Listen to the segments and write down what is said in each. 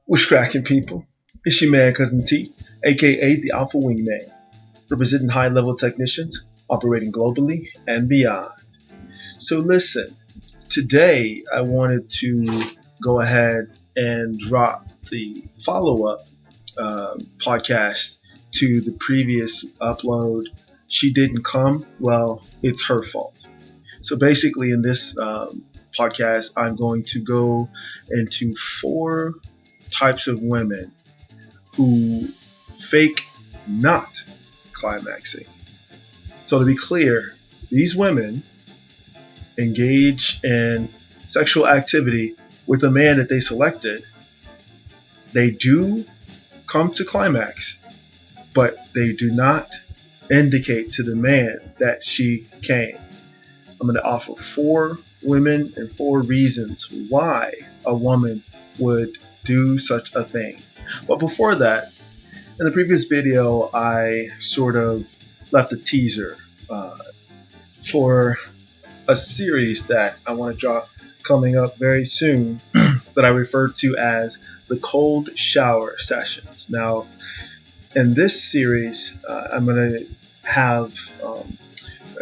What's cracking, people? It's your man, Cousin T, aka the Alpha Wingman, representing high level technicians operating globally and beyond. So, listen, today I wanted to go ahead and drop the follow up podcast to the previous upload. She didn't come. Well, it's her fault. So, basically, in this podcast, I'm going to go into four types of women who fake not climaxing. So to be clear, these women engage in sexual activity with a man that they selected. They do come to climax, but they do not indicate to the man that she came. I'm going to offer four women and four reasons why a woman would do such a thing. But before that, in the previous video, I sort of left a teaser for a series that I want to drop coming up very soon that I refer to as the cold shower sessions. Now, in this series, I'm going to have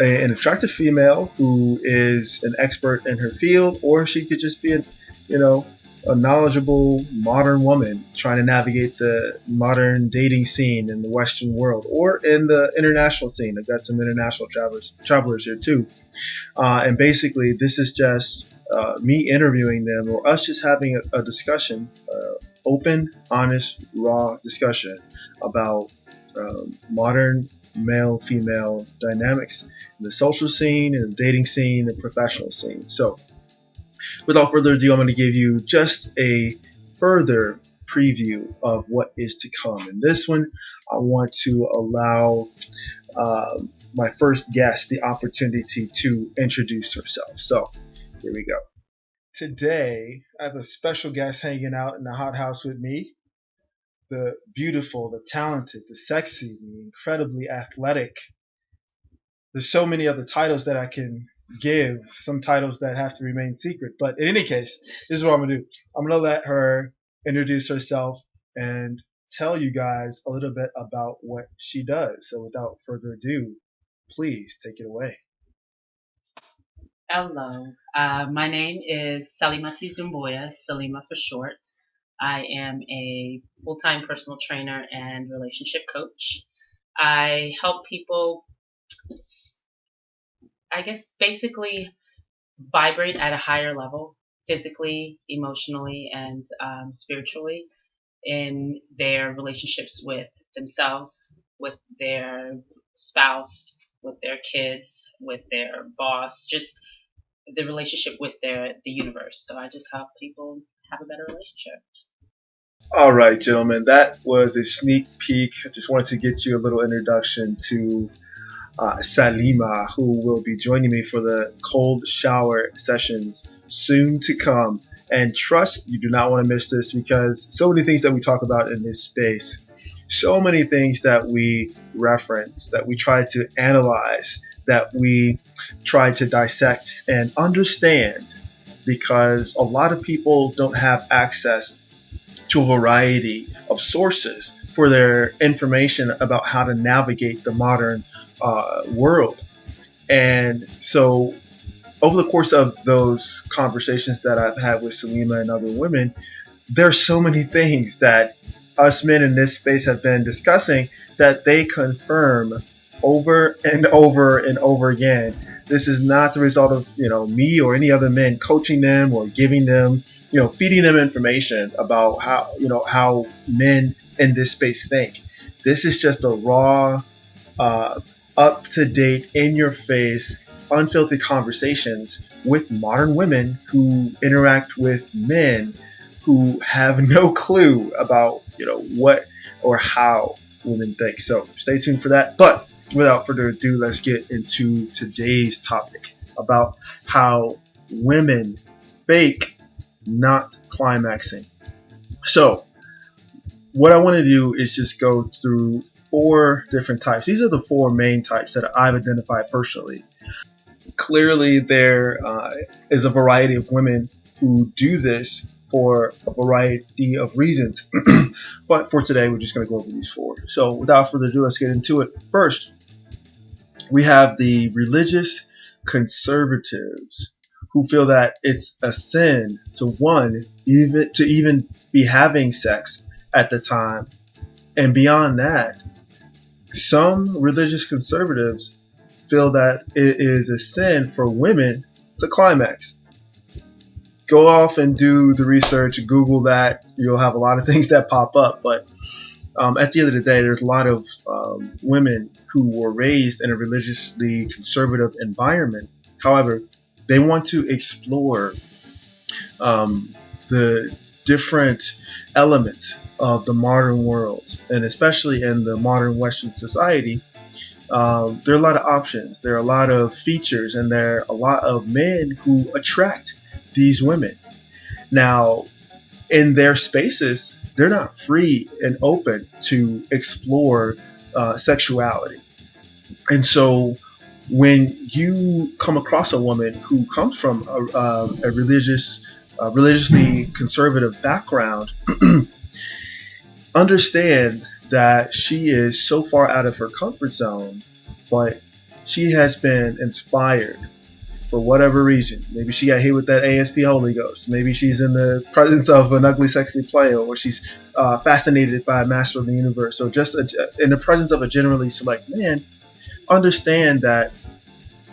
an attractive female who is an expert in her field, or she could just be a knowledgeable modern woman trying to navigate the modern dating scene in the Western world or in the international scene. I've got some international travelers here too. And basically, this is just me interviewing them or us just having a discussion, open, honest, raw discussion about modern male-female dynamics in the social scene, in the dating scene, the professional scene. So, without further ado, I'm going to give you just a further preview of what is to come. In this one, I want to allow my first guest the opportunity to introduce herself. So, here we go. Today, I have a special guest hanging out in the hot house with me. The beautiful, the talented, the sexy, the incredibly athletic. There's so many other titles that I can give, some titles that have to remain secret. But in any case, this is what I'm going to do. I'm going to let her introduce herself and tell you guys a little bit about what she does. So without further ado, please take it away. Hello, my name is Salimati Dumboya, Salima for short. I am a full-time personal trainer and relationship coach. I help people, I guess, basically vibrate at a higher level, physically, emotionally, and spiritually in their relationships with themselves, with their spouse, with their kids, with their boss, just the relationship with the universe. So I just help people have a better relationship. All right, gentlemen, that was a sneak peek. I just wanted to get you a little introduction to Salima, who will be joining me for the cold shower sessions soon to come. And trust, you do not want to miss this because so many things that we talk about in this space, so many things that we reference, that we try to analyze, that we try to dissect and understand, because a lot of people don't have access to a variety of sources for their information about how to navigate the modern world. And so over the course of those conversations that I've had with Salima and other women, there's so many things that us men in this space have been discussing that they confirm over and over and over again. This is not the result of me or any other men coaching them or giving them, feeding them information about how men in this space think. This is just a raw, up to date, in your face, unfiltered conversations with modern women who interact with men who have no clue about what or how women think. So stay tuned for that. But without further ado, let's get into today's topic about how women fake not climaxing. So what I want to do is just go through four different types. These are the four main types that I've identified personally. Clearly, there is a variety of women who do this for a variety of reasons. But for today, we're just going to go over these 4. So without further ado, let's get into it. First, we have the religious conservatives who feel that it's a sin to even be having sex at the time. And beyond that, some religious conservatives feel that it is a sin for women to climax. Go off and do the research, Google that. You'll have a lot of things that pop up. But at the end of the day, there's a lot of women who were raised in a religiously conservative environment. However, they want to explore the different elements of the modern world, and especially in the modern Western society. There are a lot of options, there are a lot of features, and there are a lot of men who attract these women. Now, in their spaces, they're not free and open to explore sexuality. And so when you come across a woman who comes from a religiously conservative background, understand that she is so far out of her comfort zone, but she has been inspired for whatever reason. Maybe she got hit with that ASP Holy Ghost. Maybe she's in the presence of an ugly, sexy player, or she's fascinated by a master of the universe, or just in the presence of a generally select man. Understand that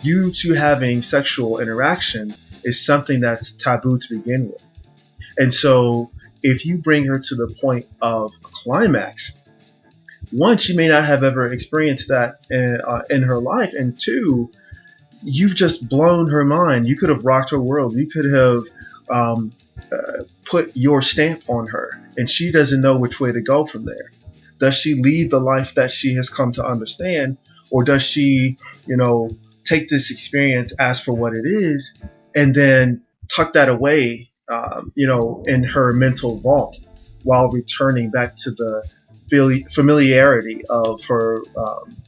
you two having sexual interaction is something that's taboo to begin with. And so if you bring her to the point of climax, one, she may not have ever experienced that in her life, and two, you've just blown her mind. You could have rocked her world. You could have put your stamp on her, and she doesn't know which way to go from there. Does she lead the life that she has come to understand, or does she, take this experience as for what it is, and then tuck that away, in her mental vault, while returning back to the familiarity of her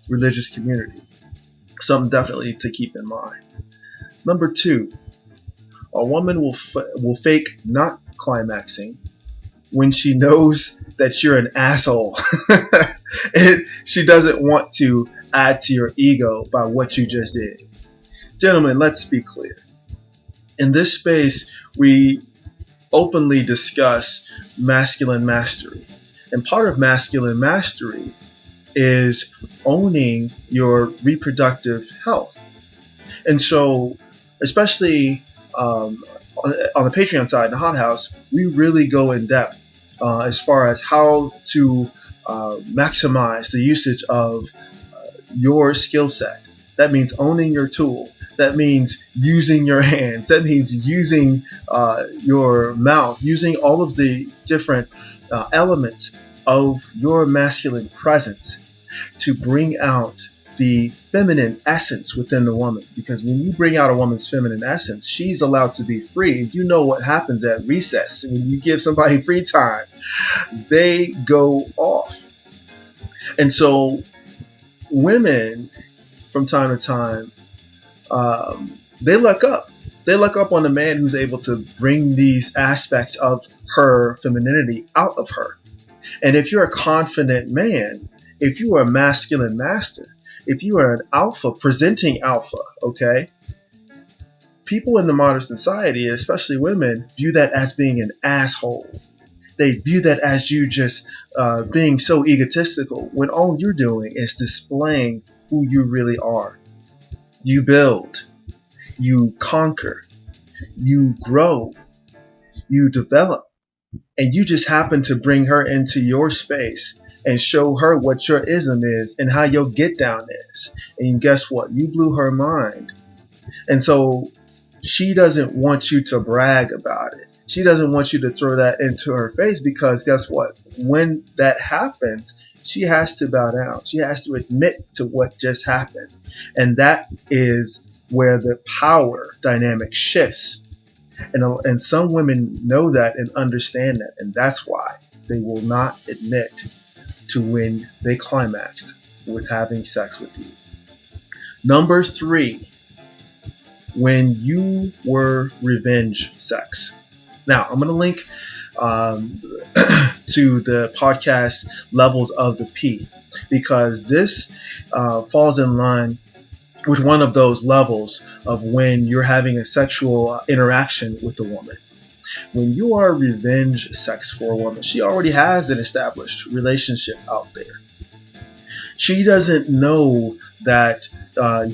religious community? Something definitely to keep in mind. Number 2, a woman will fake not climaxing when she knows that you're an asshole. And she doesn't want to add to your ego by what you just did. Gentlemen, let's be clear. In this space, we openly discuss masculine mastery. And part of masculine mastery is owning your reproductive health. And so, especially on the Patreon side, in the Hot House, we really go in depth as far as how to maximize the usage of your skill set. That means owning your tool. That means using your hands. That means using your mouth, using all of the different elements of your masculine presence to bring out the feminine essence within the woman. Because when you bring out a woman's feminine essence, she's allowed to be free. You know what happens at recess. When you give somebody free time, they go off. And so women, from time to time, they luck up. They luck up on a man who's able to bring these aspects of her femininity out of her. And if you're a confident man, if you are a masculine master, if you are an alpha, presenting alpha, okay, people in the modern society, especially women, view that as being an asshole. They view that as you just being so egotistical, when all you're doing is displaying who you really are. You build, you conquer, you grow, you develop, and you just happen to bring her into your space and show her what your ism is and how your get down is. And guess what? You blew her mind. And so she doesn't want you to brag about it. She doesn't want you to throw that into her face, because guess what? When that happens, she has to bow down. She has to admit to what just happened. And that is where the power dynamic shifts. And some women know that and understand that. And that's why they will not admit to when they climaxed with having sex with you. Number 3, when you were revenge sex. Now, I'm going to link um, to the podcast Levels of the P, because this falls in line with one of those levels of when you're having a sexual interaction with a woman. When you are revenge sex for a woman, she already has an established relationship out there. She doesn't know that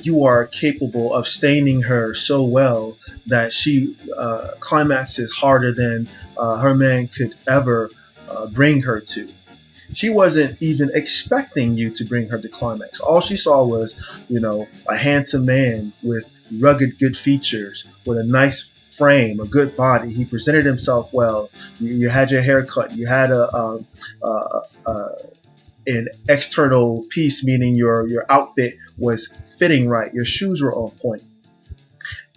you are capable of staining her so well that she climaxes harder than her man could ever bring her to. She wasn't even expecting you to bring her to climax. All she saw was, a handsome man with rugged good features, with a nice frame, a good body. He presented himself well. You had your hair cut. You had an external piece, meaning your outfit was fitting right. Your shoes were on point.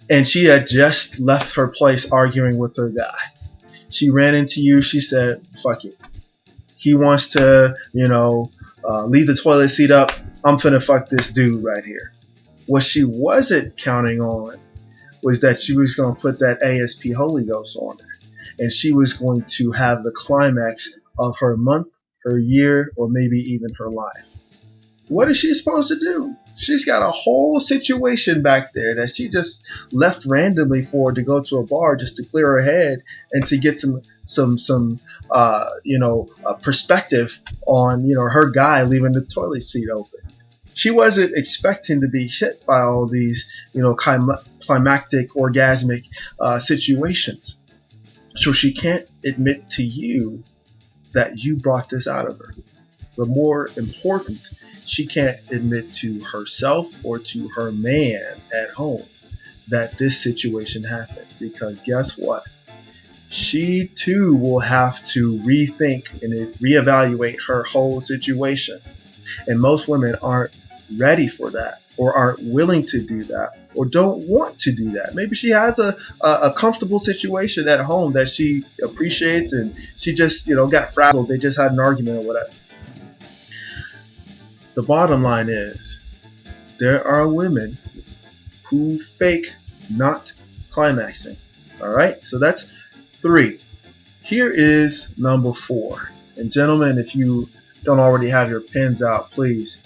And she had just left her place arguing with her guy. She ran into you. She said, fuck it. He wants to, leave the toilet seat up. I'm finna fuck this dude right here. What she wasn't counting on was that she was going to put that ASP Holy Ghost on her. And she was going to have the climax of her month, her year, or maybe even her life. What is she supposed to do? She's got a whole situation back there that she just left randomly for to go to a bar just to clear her head and to get some perspective on her guy leaving the toilet seat open. She wasn't expecting to be hit by all these climactic orgasmic situations, so she can't admit to you that you brought this out of her. But more important, she can't admit to herself or to her man at home that this situation happened, because guess what? She too will have to rethink and reevaluate her whole situation. And most women aren't ready for that, or aren't willing to do that, or don't want to do that. Maybe she has a comfortable situation at home that she appreciates, and she just got frazzled. They just had an argument or whatever. The bottom line is, there are women who fake not climaxing. All right, so that's 3. Here is number 4. And gentlemen, if you don't already have your pens out, please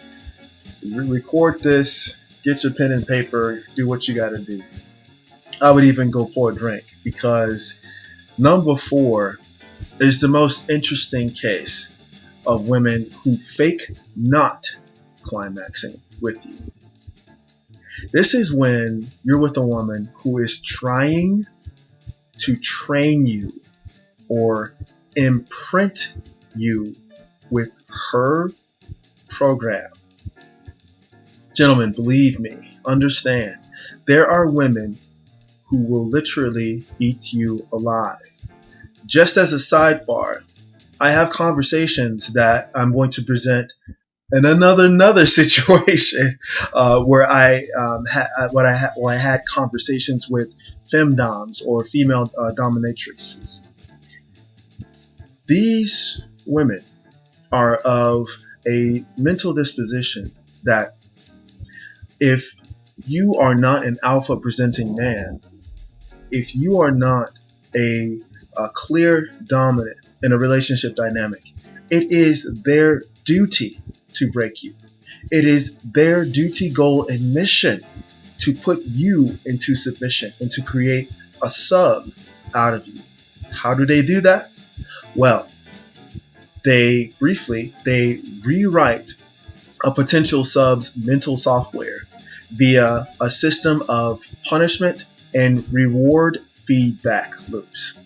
record this, get your pen and paper, do what you got to do. I would even go pour a drink, because number 4 is the most interesting case of women who fake not climaxing with you. This is when you're with a woman who is trying to train you or imprint you with her program. Gentlemen, believe me, understand, there are women who will literally eat you alive. Just as a sidebar, I have conversations that I'm going to present in another situation where I had conversations with femdoms, or female dominatrixes. These women are of a mental disposition that if you are not an alpha presenting man, if you are not a clear dominant in a relationship dynamic, it is their duty to break you. It is their duty, goal, and mission to put you into submission and to create a sub out of you. How do they do that? Well, they rewrite a potential sub's mental software via a system of punishment and reward feedback loops.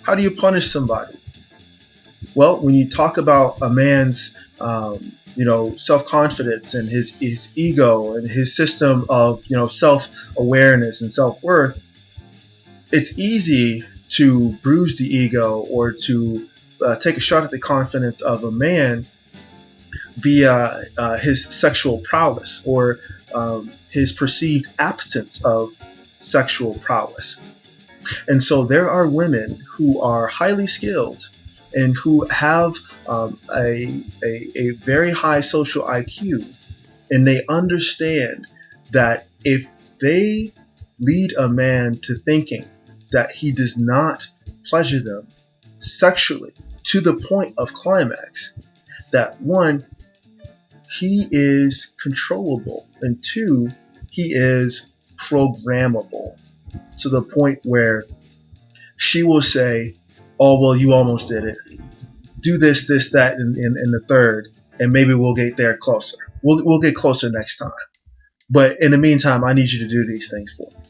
How do you punish somebody? Well, when you talk about a man's self-confidence and his ego and his system of self-awareness and self-worth, it's easy to bruise the ego or to take a shot at the confidence of a man via his sexual prowess, or his perceived absence of sexual prowess. And so there are women who are highly skilled and who have a very high social IQ, and they understand that if they lead a man to thinking that he does not pleasure them sexually to the point of climax, that one, he is controllable, and two, he is programmable to the point where she will say, oh, well, you almost did it. Do this, this, that, and the third, and maybe we'll get there closer. We'll get closer next time. But in the meantime, I need you to do these things for me.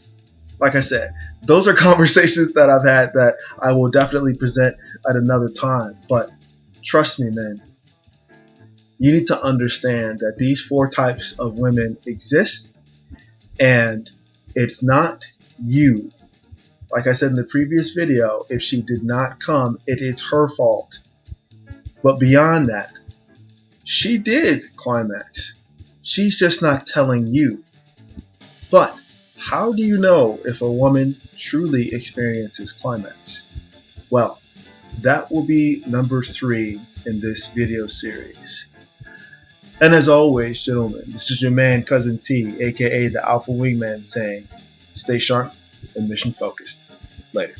Like I said, those are conversations that I've had that I will definitely present at another time. But trust me, man, you need to understand that these four types of women exist, and it's not you. Like I said in the previous video, if she did not come, it is her fault. But beyond that, she did climax. She's just not telling you. But how do you know if a woman truly experiences climax? Well, that will be number 3 in this video series. And as always, gentlemen, this is your man, Cousin T, aka the Alpha Wingman, saying, stay sharp and mission focused. Later.